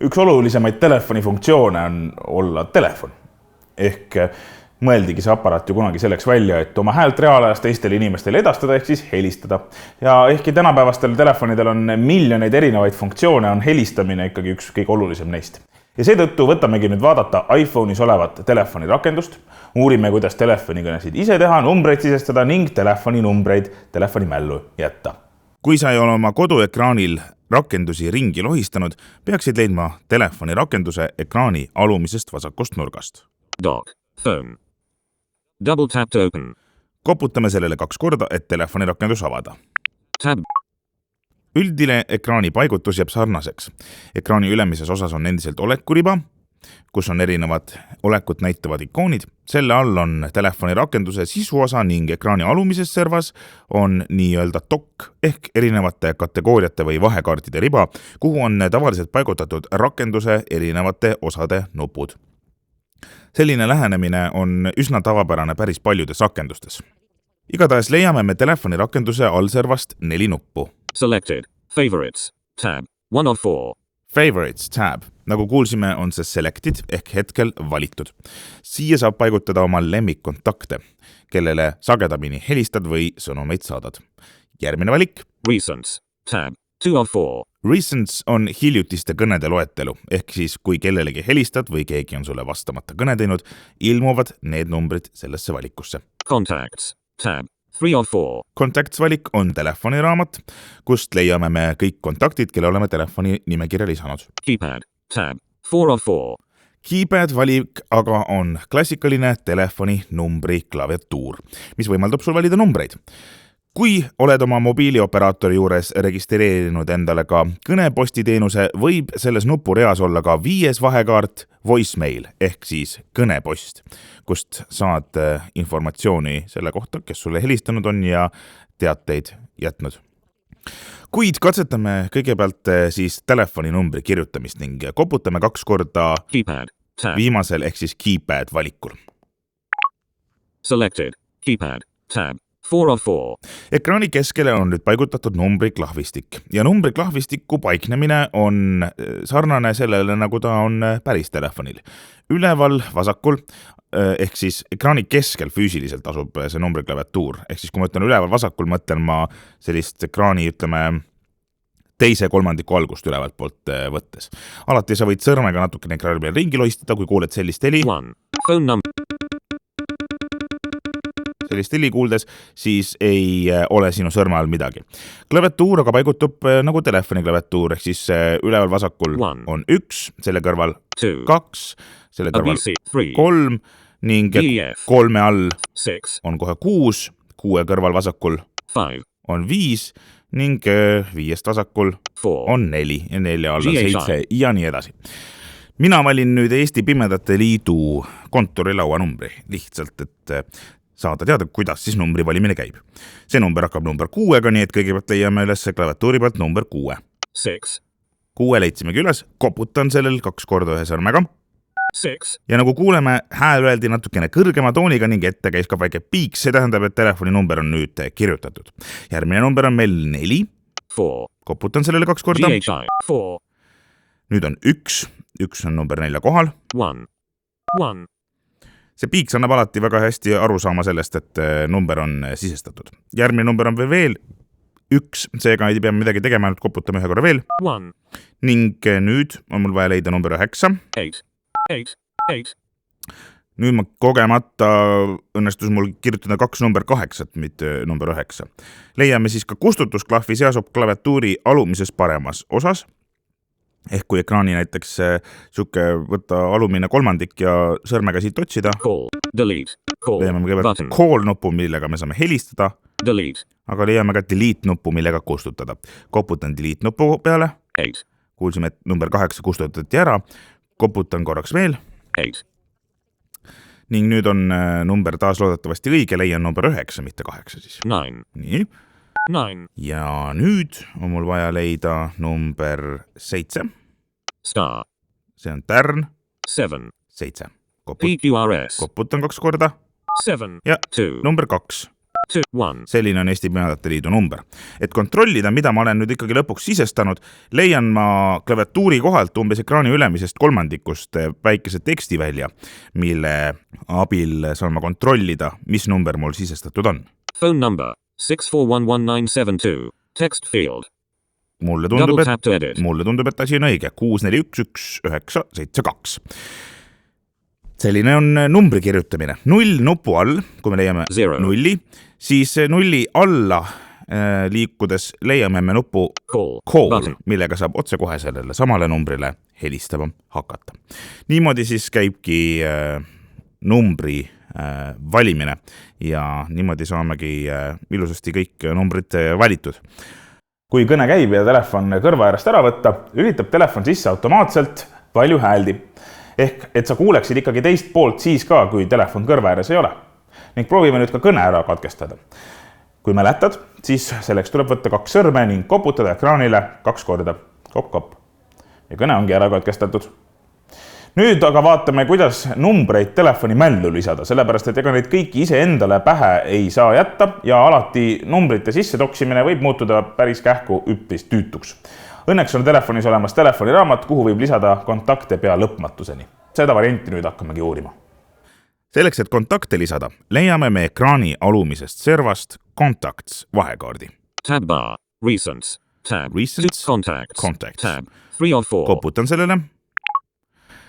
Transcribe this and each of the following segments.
Üks olulisemaid telefoni funktsioone on olla telefon. Ehk mõeldigi see aparaat ju kunagi selleks välja, et oma häält reaalajas teistele inimestele edastada ehk siis helistada. Ja ehkki tänapäevastel telefonidel on miljoneid erinevaid funktsioone, on helistamine ikkagi üks kõige olulisem neist. Ja seetõttu võtamegi nüüd vaadata iPhone'is olevat telefoni rakendust, uurime, kuidas telefonikõnesid ise teha, numbreid sisestada ning telefoninumbreid telefonimällu jätta. Kui sa ei ole oma koduekraanil rakendusi ringi lohistanud, peaksid leidma telefoni rakenduse ekraani alumisest vasakust nurgast. Dock, phone. Double tap to open. Koputame sellele 2 korda, et telefoni rakendus avada. Tab. Üldine ekraani paigutus jääb sarnaseks. Ekraani ülemises osas on endiselt olekuriba, kus on erinevad olekut näitavad ikoonid. Selle all on telefoni rakenduse sisuosa ning ekraani alumises servas on nii-öelda dock ehk erinevate kategooriate või vahekaartide riba, kuhu on tavaliselt paigutatud rakenduse erinevate osade nupud. Selline lähenemine on üsna tavapärane päris paljudes rakendustes. Igatahes leiame me telefoni rakenduse allservast 4 nuppu. Selected. Favorites. Tab. 1 of 4. Favorites tab. Nagu kuulsime, on see selected ehk hetkel valitud. Siia saab paigutada oma lemmikkontakte, kellele sagedamini helistad või sõnumeid saadad. Järgmine valik. Recents. Tab. 2 of 4. Recents on hiljutiste kõnede loetelu, ehk siis kui kellelegi helistad või keegi on sulle vastamata kõne teinud, ilmuvad need numbrid sellesse valikusse. Contacts. Tab. 3 of 4. Contacts valik on telefoniraamat, kust leiame me kõik kontaktid, kelle oleme telefoni nimekirja lisanud. Keypad. Tab. 4 of 4. Keypad valik aga on klassikaline telefoni numbri klaviatuur, mis võimaldab sul valida numbreid. Kui oled oma mobiilioperaatori juures registreerinud endale ka kõnepostiteenuse, võib selles nupureas olla ka 5. vahekaart voicemail ehk siis kõnepost, kust saad informatsiooni selle kohta, kes sulle helistanud on ja teateid jätnud. Kuid katsetame kõigepealt siis telefoninumbri kirjutamist ning koputame 2 korda Keypad. Tab. viimasel ehk siis keypad valikul. Selected. Keypad. Tab. 4 of 4. Ekraani keskele on nüüd paigutatud numbriklahvistik ja numbriklahvistiku paiknemine on sarnane sellele, nagu ta on päris telefonil. Üleval vasakul ehk siis ekraani keskel füüsiliselt asub see numbriklaviatuur. Ehk siis kui ma ütlen üleval vasakul, mõtlen ma sellist ekraani, ütleme, teise kolmandiku algust ülevalt poolt võttes. Alati sa võid sõrmega natukene ekraani peal ringi lohistada, kui kuuled sellist heli. 1. Phone number. Sellist heli kuuldes, siis ei ole sinu sõrme all midagi. Klaviatuur aga paigutub nagu telefoni klaviatuur, ehk siis üleval vasakul on 1, selle kõrval 2, selle kõrval 3 ning 3 all on kohe 6, 6 kõrval vasakul on 5 ning 5 vasakul on 4 ja 4 all on 7 ja nii edasi. Mina valin nüüd Eesti Pimedate Liidu kontorilaua numbri, lihtsalt, et saada teada, kuidas siis numbri valimine käib. See number hakkab number 6-ga, nii et kõigepealt leiame üles klaviatuuri pealt number 6. 6 leidsimegi üles, koputan sellel 2 korda ühe sõrmega. 6. Ja nagu kuuleme, hääl öeldi natukene kõrgema tooniga ning ette käis ka väike piik, see tähendab, et telefoni number on nüüd kirjutatud. Järgmine number on meil 4. 4. Koputan sellele 2 korda. GHI. 4. Nüüd on 1. 1 on number 4 kohal. 1. 1. See piiks annab alati väga hästi aru saama sellest, et number on sisestatud. Järgmine number on veel 1, seega ei pea midagi tegema, nüüd koputame ühe korra veel. 1. Ning nüüd on mul vaja leida number 9. 8. 8. 8. Nüüd ma kogemata õnnestus mul kirjutada 2 number 8, mitte number 9. Leiame siis ka kustutusklahvi, see asub klaviatuuri alumises paremas osas. Ehk kui ekraani näiteks suke võtta alumine kolmandik ja sõrmega siit otsida. Call, delete, call, leiame kõigepealt call nupu, millega me saame helistada. Delete. Aga leiame ka delete nupu, millega kustutada. Koputan delete nupu peale. 8. Kuulsime, et number 8 kustutati ära. Koputan korraks veel. 8. Ning nüüd on number taas loodetavasti õige, leian number 9, mitte 8 siis. 9. Nii. 9. Ja nüüd on mul vaja leida number 7. Star. See on tärn. 7. 7. PQRS. Koputan 2 korda. 7. Ja 2. number 2. 2, 1. Selline on Eesti Pimedate Liidu number. Et kontrollida, mida ma olen nüüd ikkagi lõpuks sisestanud, leian ma klaviatuuri kohalt umbes ekraani ülemisest kolmandikust väikese teksti välja, mille abil saan ma kontrollida, mis number mul sisestatud on. Phone number 6411972. Text field. Mulle Double tap to edit. tundub, et asi on õige. 6411972. Selline on numbri kirjutamine. 0 nupu all, kui me leiame Zero. 0, siis 0 alla liikudes leiame me nupu call, millega saab otsekohe sellele samale numbrile helistama hakata. Niimoodi siis käibki numbri valimine ja niimoodi saamegi ilusasti kõik numbrid valitud. Kui kõne käib ja telefon kõrva äärest ära võtta, lülitab telefon sisse automaatselt palju hääldi. Ehk, et sa kuuleksid ikkagi teist poolt siis ka, kui telefon kõrva ääres ei ole. Ning proovime nüüd ka kõne ära katkestada. Kui mäletad, siis selleks tuleb võtta 2 sõrme ning koputada ekraanile 2 korda. Kopp. Ja kõne ongi ära katkestatud. Nüüd aga vaatame, kuidas numbreid telefoni mällu lisada, sellepärast, et ega neid kõiki ise endale pähe ei saa jätta ja alati numbrite sisse toksimine võib muutuda päris kähku üpris tüütuks. Õnneks on telefonis olemas telefoniraamat, kuhu võib lisada kontakte pea lõpmatuseni. Seda varianti nüüd hakkamegi uurima. Selleks, et kontakte lisada, leiame me ekraani alumisest servast Contacts vahekaardi. Tab bar. Recents. Tab. Recents. Contacts. Tab. 3 of 4. Koputan sellele.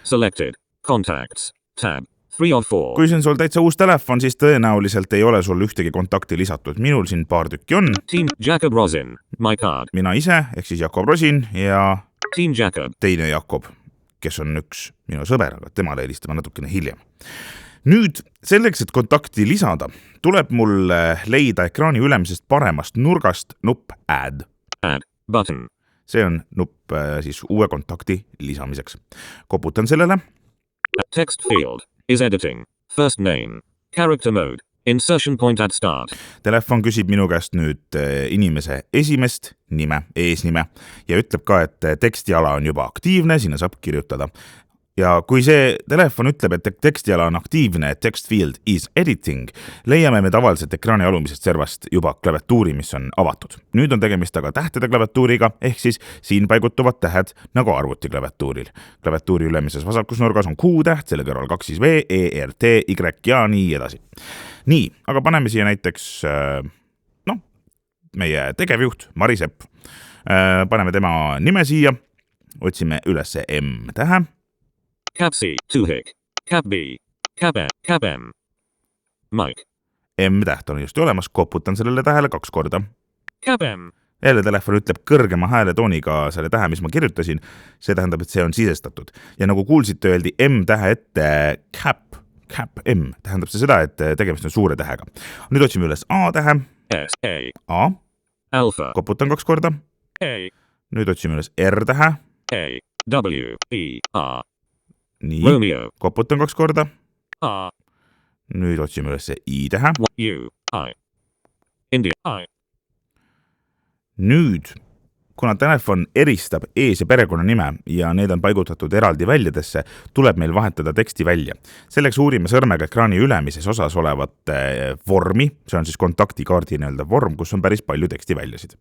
Selected. Contacts. Tab. 3 of 4. Kui see on sul täitsa uus telefon, siis tõenäoliselt ei ole sul ühtegi kontakti lisatud. Minul siin paar tükki on. Team Jacob Rosin. My card. Mina ise, ehk siis Jakob Rosin ja Team Jacob. Teine Jakob, kes on üks minu sõber, aga temale helistama natukene hiljem. Nüüd, selleks, et kontakti lisada, tuleb mul leida ekraani ülemisest paremast nurgast nupp Add. Add. Button. See on nupp siis uue kontakti lisamiseks. Koputan sellele. Text field. Is editing. First name. Character mode. Insertion point at start. Telefon küsib minu käest nüüd inimese esimest nime, eesnime ja ütleb ka, et tekstiala on juba aktiivne, sinna saab kirjutada. Ja kui see telefon ütleb, et tekstiala on aktiivne, text field is editing, leiame me tavaliselt ekraani alumisest servast juba klaviatuuri, mis on avatud. Nüüd on tegemist aga tähtede klaviatuuriga, ehk siis siin paigutuvad tähed nagu arvuti klaviatuuril. Klaviatuuri ülemises vasakusnurgas on Q-täht, selle kõrval 2 siis V, E, R, T, Y ja nii edasi. Nii, aga paneme siia näiteks meie tegevjuht Mari Sepp. Paneme tema nime siia, otsime üles M-tähe. Cap C, 2 hick. Cap B, Cap M, Cap M. Mike. M-täht on just olemas, koputan sellele tähele 2 korda. Cap M. Jälle telefon ütleb kõrgema hääletooniga selle tähe, mis ma kirjutasin. See tähendab, et see on sisestatud. Ja nagu kuulsite, öeldi M-tähe ette Cap M. Tähendab see seda, et tegemist on suure tähega. Nüüd otsime üles A-tähe. S, A. A. Alpha. Koputan 2 korda. A. Nüüd otsime üles R-tähe. A. W. E. A. Nii, Romeo. koputan 2 korda. A. Nüüd otsime üles I-tähe. U. I. India. I. Nüüd, kuna telefon eristab ees- ja perekonnanime ja need on paigutatud eraldi väljadesse, tuleb meil vahetada teksti välja. Selleks uurime sõrmega ekraani ülemises osas olevat vormi, see on siis kontaktikaardi vorm, kus on päris palju teksti väljasid.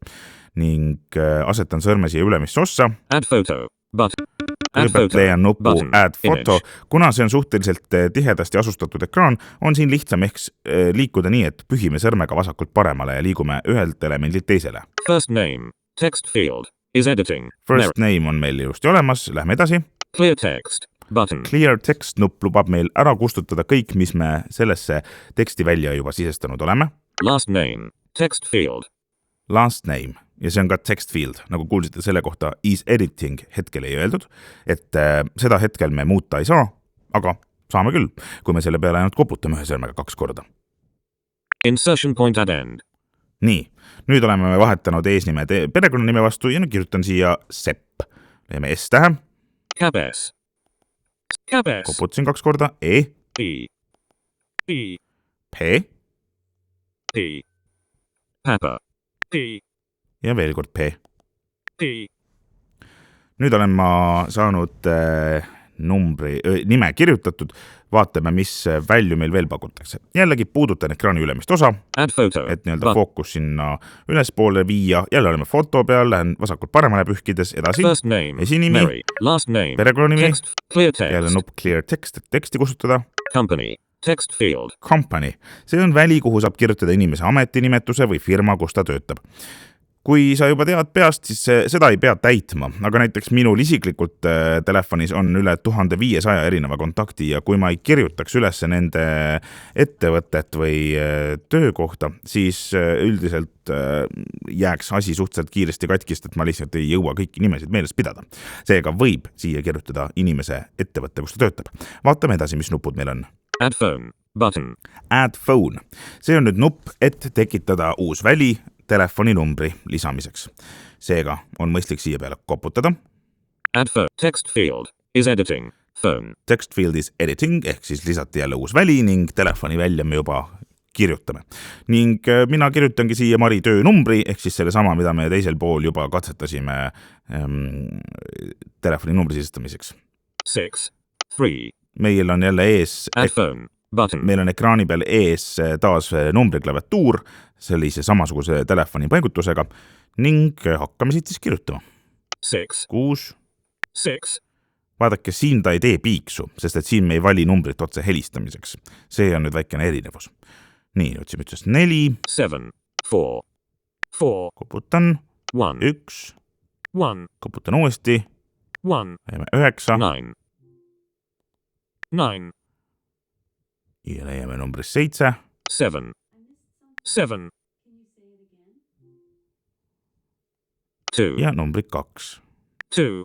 Ning asetan sõrme siia ülemisse ossa. Add photo. Button. Kõigepealt leian nupu Add photo. Kuna see on suhteliselt tihedasti asustatud ekraan, on siin lihtsam ehk liikuda nii, et pühime sõrmega vasakult paremale ja liigume ühelt elemendilt teisele. First name. Text field. Is editing. First name on meil ilusti olemas. Lähme edasi. Clear text. Button. Clear text nupp lubab meil ära kustutada kõik, mis me sellesse teksti välja juba sisestanud oleme. Last name. Text field. Last name. Ja see on ka text field, nagu kuulsite selle kohta is editing hetkel ei öeldud, et seda hetkel me muuta ei saa, aga saame küll, kui me selle peale ainult koputame ühe sõrmega 2 korda. Insertion point at end. Nii, nüüd oleme me vahetanud eesnime perekonnanime vastu ja nüüd kirjutan siia Sepp. Leiame S-tähe. Cap S. Cap S. Koputasin 2 korda. E. E. E. P. P. Papa. P. Ja veel kord P. P. Nüüd olen ma saanud nime kirjutatud, vaatame, mis välju meil veel pakutakse. Jällegi puudutan ekraani ülemist osa, et nii-öelda fookus sinna ülespoole viia, jälle oleme foto peal, lähen vasakult paremale pühkides, edasi, esinimi, perekonnanimi, jälle nupp clear text, et teksti kustutada, text field. Company, see on väli, kuhu saab kirjutada inimese ametinimetuse või firma, kus ta töötab. Kui sa juba tead peast, siis seda ei pea täitma, aga näiteks minul isiklikult telefonis on üle 1500 erineva kontakti ja kui ma ei kirjutaks üles nende ettevõtet või töökohta, siis üldiselt jääks asi suhteliselt kiiresti katkist, et ma lihtsalt ei jõua kõiki nimesid meeles pidada. Seega võib siia kirjutada inimese ettevõtte, kus ta töötab. Vaatame edasi, mis nupud meil on. Add phone, button. Add phone. See on nüüd nupp, et tekitada uus väli telefoninumbri lisamiseks. Seega on mõistlik siia peale koputada. Add phone. Text field is editing. Phone. Text field is editing, ehk siis lisati jälle uus väli ning telefoni välja me juba kirjutame. Ning mina kirjutangi siia Mari töönumbri, ehk siis selle sama, mida me teisel pool juba katsetasime telefoninumbri sisestamiseks. 6, 3. Meil on jälle ees, meil on ekraani peal ees taas numbriklaviatuur sellise samasuguse telefoni paigutusega ning hakkame siit siis kirjutama. 6. Vaadake, siin ta ei tee piiksu, sest et siin me ei vali numbrit otse helistamiseks. See on nüüd väikene erinevus. Nii, otsime ütsest 4. 7, 4, 4. Koputan. 1. Koputan uuesti. 9. 9. Ja leiame numbris 7. 7. 2. Ja numbrid 2. 2.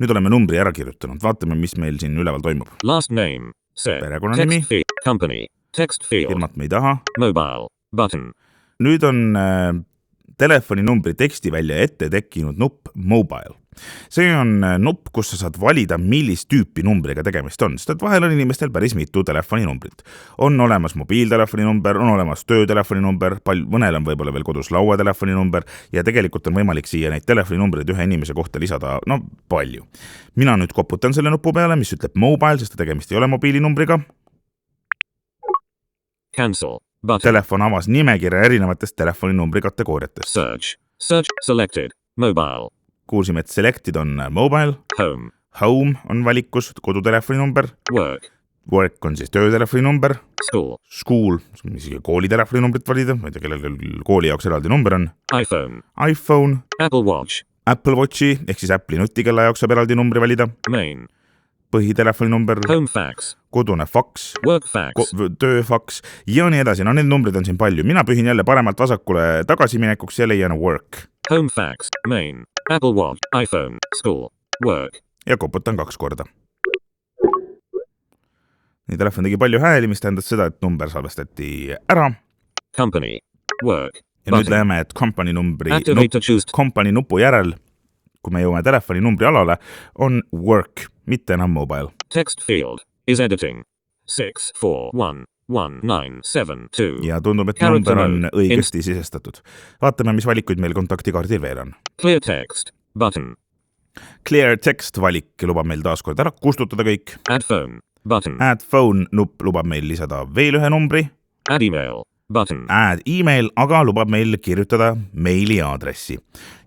Nüüd oleme numbri ära kirjutanud. Vaatame, mis meil siin üleval toimub. Last name, perekonnanimi, company, text field, firmat me ei taha, mobile, button. Nüüd on telefoninumbri teksti välja ette tekkinud nupp mobile. See on nupp, kus sa saad valida, millist tüüpi numbriga tegemist on, sest et vahel on inimestel päris mitu telefoninumbrit. On olemas mobiiltelefoninumber, on olemas töötelefoninumber, mõnel on võib-olla veel kodus lauatelefoninomber ja tegelikult on võimalik siia neid telefoninumbreid ühe inimese kohta lisada, palju. Mina nüüd koputan selle nupu peale, mis ütleb mobile, sest tegemist ei ole mobiilinumbriga. Cancel. Telefon avas nimekirja erinevatest telefoninumbri kategooriatest. Search selected, mobile. Kuulsime, et selected on mobile. Home on valikus, kodutelefoninumber. Work on siis töötelefoninumber. School, isegi koolitelefoninumbrit valida, ma ei tea, kellel kooli jaoks eraldi number on. iPhone. Apple Watchi, ehk siis Apple'i nutikella jaoks saab eraldi numbri valida. Põhitelefoninumber. Kodune faks. Tööfaks ja nii edasi. Need numbrid on siin palju. Mina pühin jälle paremalt vasakule tagasiminekuks ja leian work. Home fax, main, Apple Watch, iPhone, school, work. Ja koputan 2 korda. Nii telefon tegi palju hääli, mis tähendas seda, et number salvestati ära. Company, work. Ja nüüd läheme, et company nupu järel, kui me jõuame telefoni numbri alale, on work, mitte enam mobile. Text field is editing. 6, 4, 1. 1972. Ja tundub, et number on õigesti sisestatud. Vaatame, mis valikuid meil kontaktikaardil veel on. Clear text, button. Clear text valik lubab meil taas kord ära kustutada kõik. Add phone, button. Add phone nupp lubab meil lisada veel ühe numbri. Add email, button. Add email, aga lubab meil kirjutada meili aadressi.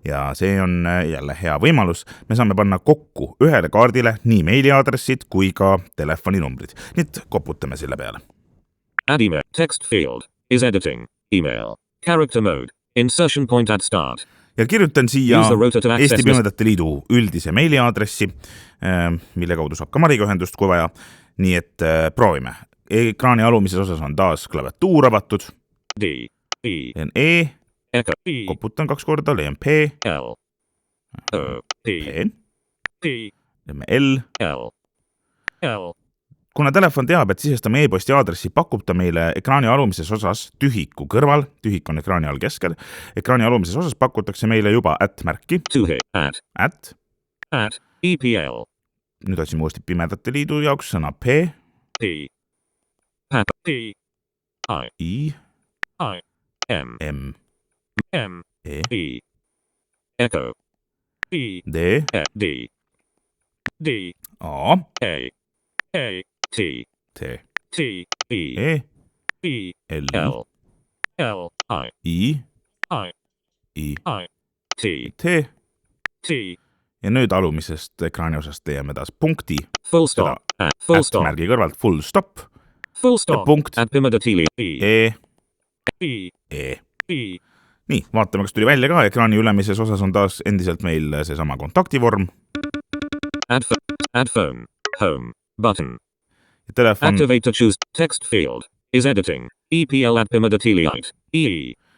Ja see on jälle hea võimalus. Me saame panna kokku ühele kaardile nii meili aadressid kui ka telefoninumbrid. Nüüd koputame selle peale. Add email. Text field is editing. Email. Character mode. Insertion point at start. Ja kirjutan siia Eesti Pimedate Liidu üldise meiliaadressi, mille kaudu saab ka Mariga ühendust, kui vaja. Nii et proovime. Ekraani alumises osas on taas klaviatuur avatud. Leian E. Koputan 2 korda, leian P. Leiame L. Kuna telefon teab, et sisestame e-posti aadressi, pakub ta meile ekraani alumises osas tühiku kõrval, tühik on ekraani all keskel, ekraani alumises osas pakutakse meile juba @märki. EPL. Nüüd otsime uuesti Pimedate Liidu jaoks sõna P. I. M. Echo. E, D, D, D, A, A, T, T, T, E, E, E, L, L, L, I, I, I, T, T. T, Ja nüüd alumisest ekraani osast teeme taas punkti. full stop, full stop, Märgi kõrvalt full stop. full stop, punkt. at Pimadatili, E, E, E. E, Nii, vaatame, kas tuli välja ka. Ekraani ülemises osas on taas endiselt meil seesama kontaktivorm. add phone, home, button. Telefon. Activate to choose text field is editing. EPL at Pimadatiliite.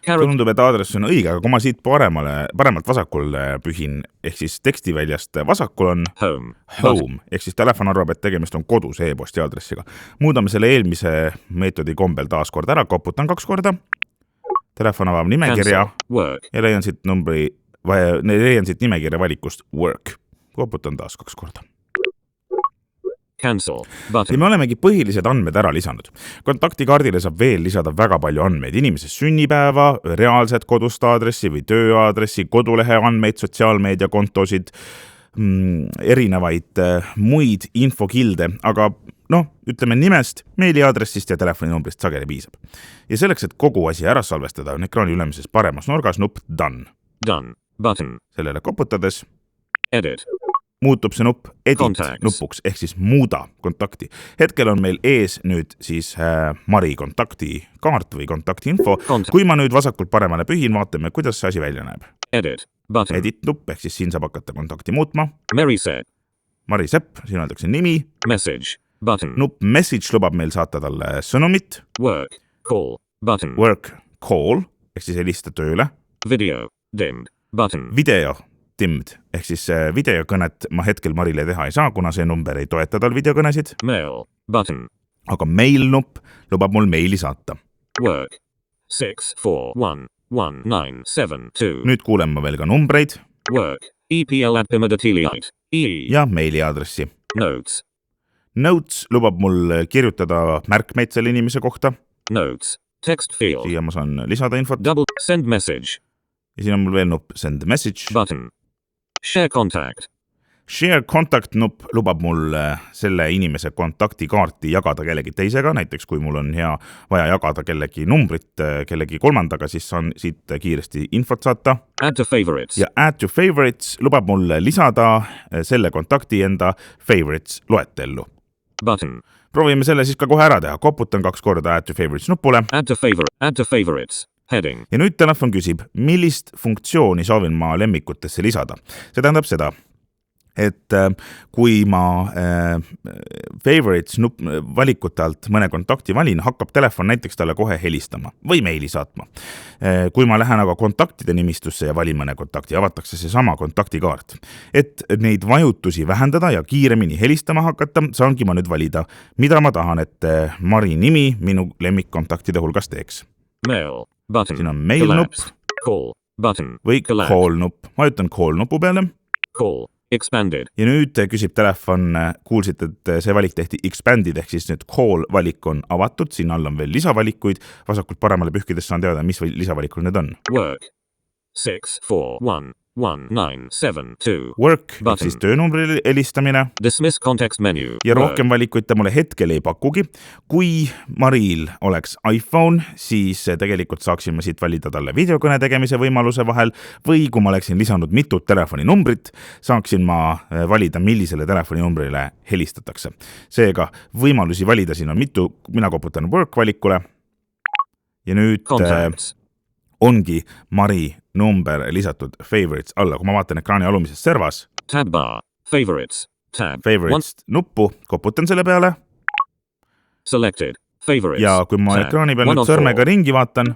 Tundub, et aadress on õige, aga kui ma siit paremalt vasakul pühin, ehk siis tekstiväljast vasakul on home, ehk siis telefon arvab, et tegemist on kodus e-posti aadressiga. Muudame selle eelmise meetodi kombel taas kord ära, koputan 2 korda. Telefon avab nimekirja ja leian siit nimekirja valikust work. Koputan taas 2 korda. Cancel ja me olemegi põhilised andmed ära lisanud. Kontaktikaardile saab veel lisada väga palju andmeid, inimese sünnipäeva, reaalset kodust aadressi või tööaadressi, kodulehe andmeid, sotsiaalmeediakontosid, erinevaid muid infokilde, aga ütleme nimest, meiliaadressist ja telefoninumbrist sageli piisab. Ja selleks, et kogu asi ära salvestada, on ekraani ülemises paremas nurgas nupp Done. Done button. Sellele koputades edit. Muutub see nupp edit Contacts. nupuks, ehk siis muuda kontakti. Hetkel on meil ees nüüd siis Mari kontaktikaart või kontaktinfo. Kui ma nüüd vasakult paremale pühin, vaatame, kuidas see asi välja näeb. Edit button. Edit nupp, ehk siis siin saab hakata kontakti muutma. Mari Sepp, siin öeldakse nimi. Message button. Nupp message lubab meil saata talle sõnumit. Work call button. Work call, ehk siis helista tööle. Video dimmed button. Video dimmed, ehk siis videokõnet ma hetkel Marile teha ei saa, kuna see number ei toeta tal videokõnesid. Mail button. Aga mail nupp lubab mul meili saata. Work 6411972. Nüüd kuulen ma veel ka numbreid. Work EPL at Pimadatiliite. Ja meiliaadressi. Notes. Notes lubab mul kirjutada märkmeid selle inimese kohta. Notes. Text field. Siia ma saan lisada infot. Double send message. Ja siin on mul veel nupp send message. Button. Share contact. Share contact nupp lubab mul selle inimese kontaktikaarti jagada kellegi teisega, näiteks kui mul on vaja jagada kellegi numbrit kellegi kolmandaga, siis saan siit kiiresti infot saata. Add to favorites. Ja add to favorites lubab mul lisada selle kontakti enda favorites loetellu. Button. Proovime selle siis ka kohe ära teha. Koputan 2 korda add to favorites nupule. Add to favorites. Heading. Ja nüüd telefon küsib, millist funktsiooni soovin ma lemmikutesse lisada. See tähendab seda, et kui ma favorites valikute alt mõne kontakti valin, hakkab telefon näiteks talle kohe helistama või meili saatma. Kui ma lähen aga kontaktide nimistusse ja valin mõne kontakti, avatakse see sama kontaktikaart. Et neid vajutusi vähendada ja kiiremini helistama hakata, saangi ma nüüd valida, mida ma tahan, et Mari nimi minu lemmikkontaktide hulgas teeks. Mail button. Siin on mail nupp. Call button. Või call nupp. Ma ütlen call nupu peale. Call. Expanded. Ja nüüd küsib telefon, kuulsid, et see valik tehti expanded, ehk siis nüüd call valik on avatud, siin all on veel lisavalikuid, vasakult paremale pühkides saan teada, mis lisavalikul need on. Work 6411972. Work, ehk siis töönumbri helistamine. Dismiss context menu. Ja rohkem valikuid ta mulle hetkel ei pakugi. Kui Maril oleks iPhone, siis tegelikult saaksin ma siit valida talle videokõne tegemise võimaluse vahel, või kui ma oleksin lisanud mitut telefoninumbrit, saaksin ma valida, millisele telefoninumbrile helistatakse. Seega võimalusi valida siin on mitu, mina koputan work valikule ja nüüd ongi Mari number lisatud favorites alla. Kui ma vaatan ekraani alumises servas, tab bar, favorites, tab, favorites nuppu, koputan selle peale. Selected, favorites. Ja kui ma ekraani peal nüüd sõrmega ringi vaatan,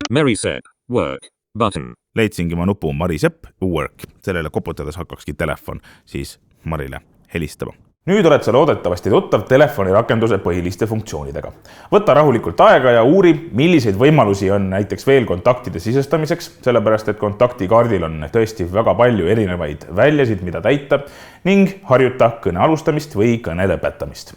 Mari Sepp, work, button. Leidsingi ma nupu Mari Sepp, work. Sellele koputades hakkakski telefon siis Marile helistama. Nüüd oled sa loodetavasti tuttav telefonirakenduse põhiliste funktsioonidega. Võta rahulikult aega ja uuri, milliseid võimalusi on näiteks veel kontaktide sisestamiseks, sellepärast et kontaktikaardil on tõesti väga palju erinevaid väljasid, mida täita, ning harjuta kõne alustamist või kõne lõpetamist.